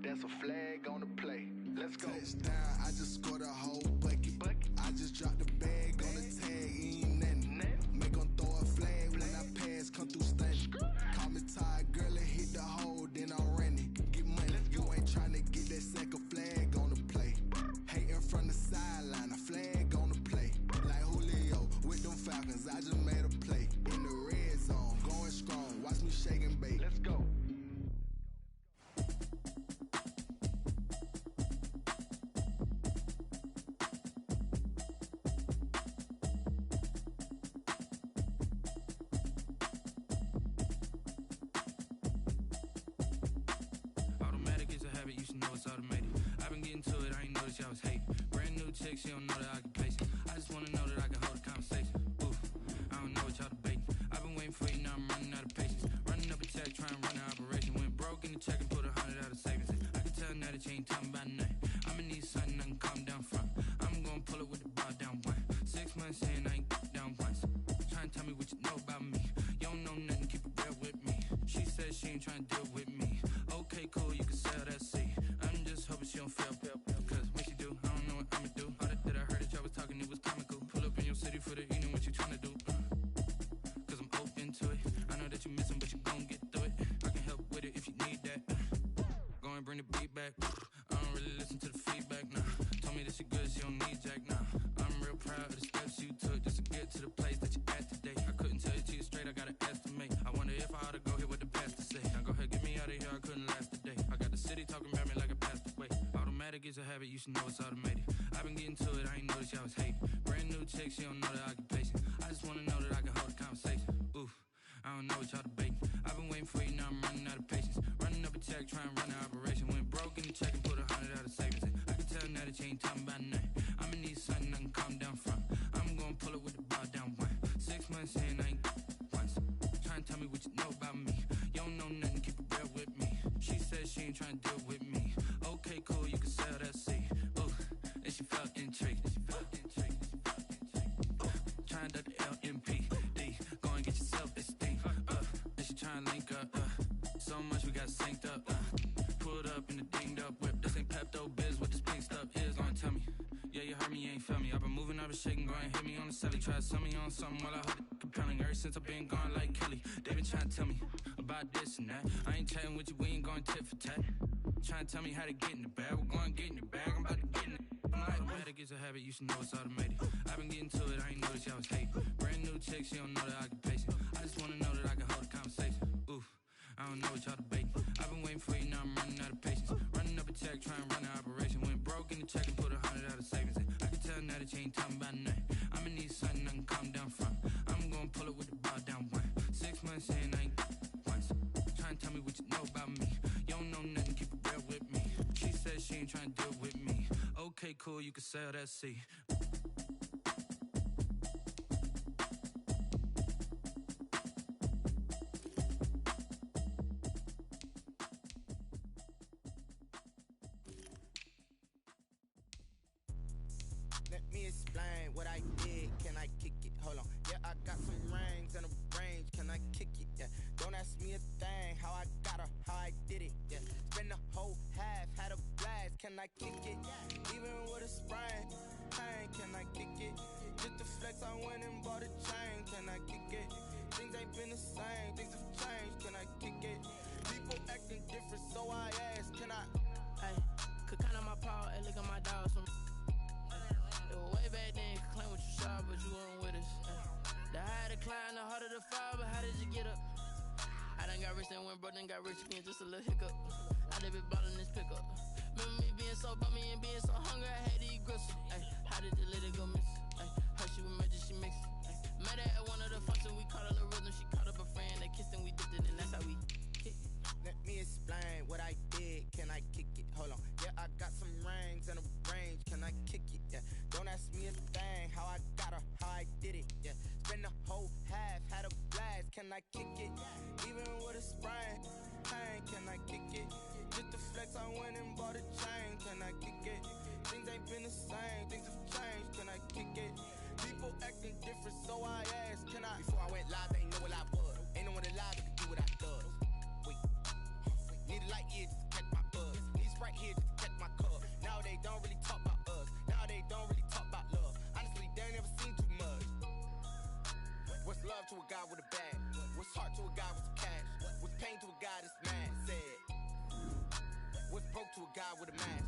That's a flag on the play. Let's go. Touchdown, I just scored a whole bucket. I just dropped the bag on the tag, ain't nothing. Make them throw a flag when I pass, come through stunning. Call me tired, girl, it hit the hole, then I'm running. Get money, you ain't tryna get that second flag on the play. Hating from the sideline, a flag on the play. Like Julio with them Falcons, I just made a play. In the red zone, going strong, watch me shake and bake. Let's go. You should know it's automated. I've been getting to it, I ain't noticed y'all was hating. Brand new chick, she don't know the occupation. I just wanna know that I can hold a conversation. Oof, I don't know what y'all debating. I've been waiting for you, now I'm running out of patience. Running up a check, trying to run an operation. Went broke in the check and put 100 out of savings. I can tell now that you ain't talking about nothing. I'ma need something I can calm down from. I'm gonna pull it with the bar down one. 6 months in, I ain't down once. Trying to tell me what you know about me. You don't know nothing, keep it real with me. She said she ain't trying to deal with me. Okay, cool, you can sell that seat. I'm just hoping she don't fail. Cause when she do, I don't know what I'ma do. All that I heard that y'all was talking, it was comical. Pull up in your city for the evening, what you tryna do? Cause I'm open to it. I know that you missing, but you gon' get through it. I can help with it if you need that. Go and bring the beat back. I don't really listen to the feedback, nah. Told me that she good, she don't need jack, nah. I'm real proud of the steps you took just to get to the place that you at today. I couldn't tell you to you straight, I gotta estimate. I wonder if I ought to go here with the pastor say. Now go ahead, get me out of here, I couldn't last a day. I got the city talking about me like a pastor way. Automatic is a habit, you should know it's automated. I've been getting to it, I ain't noticed y'all was hating. Brand new chick, she don't know the occupation. I just wanna know that I can hold a conversation. Oof, I don't know what y'all debating. I've been waiting for you, now I'm running out of patience. Running up a check, trying to run an operation. Went broke in the check and put 100 out of savings. I can tell now that you ain't talking about nothing. I'ma need something I can calm down from. I'm gonna pull it with the bar down one. 6 months in, I ain't once. Trying to tell me what you know about me. You don't know nothing, keep it real with me. She said she ain't trying to deal with me. Okay, cool, you can sell that seat. Ooh, and she felt intrigued. Trying to the LMPD. Go and get your self-esteem. And she trying to link up. So much we got synced up. Pulled up in the dinged up whip. This ain't Pepto-Biz, what this pink stuff is. Don't tell me. Yeah, you heard me, you ain't felt me. I've been moving, I've been shaking, go and hit me on the celly. Try to sell me on something while I hold it compelling. Ever since I've been gone like Kelly, they been trying to tell me about this and that. I ain't chatting with you, we ain't going tit for tat. Trying to tell me how to get in the bag, we're going to get in the bag, I'm about to get in it. Automatic is a habit, you should know it's automated. I've been getting to it, I ain't noticed y'all was hating. Brand new chick, she don't know the occupation. I just wanna know that I can hold a conversation. Oof, I don't know what y'all debating. I've been waiting for you, now I'm running out of patience. Running up a check, trying to run an operation. Went broke in the check and put 100 out of savings. I can tell now that you ain't talking about nothing. I'ma need something I can calm down from. I'm gonna pull it with the bar down one. 6 months in, I ain't once. Trying to tell me what you know about me. You don't know nothing, keep it real with me. She said she ain't trying to deal with me. Okay, cool, you can sell that seat. Let me explain what I did. Can I kick it? Hold on. Yeah, I got some rings and a range. Can I kick it? Yeah. Don't ask me a thing. How I got her, how I did it. Yeah. Spend the whole half, had a blast. Can I kick it? Even with a sprain, pain. Can I kick it? Just to flex, I went and bought a chain. Can I kick it? Things ain't been the same. Things have changed. Can I kick it? People acting different, so I asked, can I? Hey, could count on my paw and look at my dog. Some it was way back then, could claim what you saw, but you weren't with us. The higher the climb, the harder the fall, but how did you get up? I done got rich and went broke, then got rich again, just a little hiccup. I done been ballin' this pickup. Remember me being so bummy and being so hungry, I had to eat gristle. Ay, how did you let it go miss? Ay, her she was magic, she mixed. Met her at one of the functions, we caught a little rhythm. She caught up a friend, they kissed and we dipped it, and that's how we kick it. Let me explain what I did. Can I kick it? Hold on. Yeah, I got some rings and a range. Can I kick it? Yeah. Don't ask me a thing. How I got her, how I did it. Yeah. Spend the whole half, had a blast. Can I kick it? Even with a sprain. Pain, can I kick it? Just to flex, I went and bought a chain. Can I kick it? Things ain't been the same. Things have changed. Can I kick it? People acting different, so I asked, can I? Before I went live, they know what I was. Ain't no one alive that can do what I does. Need a light here just to catch my buzz. Need Sprite here just to catch my cup. Now they don't really talk about us. Now they don't really talk about love. Honestly, they ain't never seen too much. What's love to a guy with a bag? What's heart to a guy with some cash? What's pain to a guy that's mad? Said. What's broke to a guy with a man?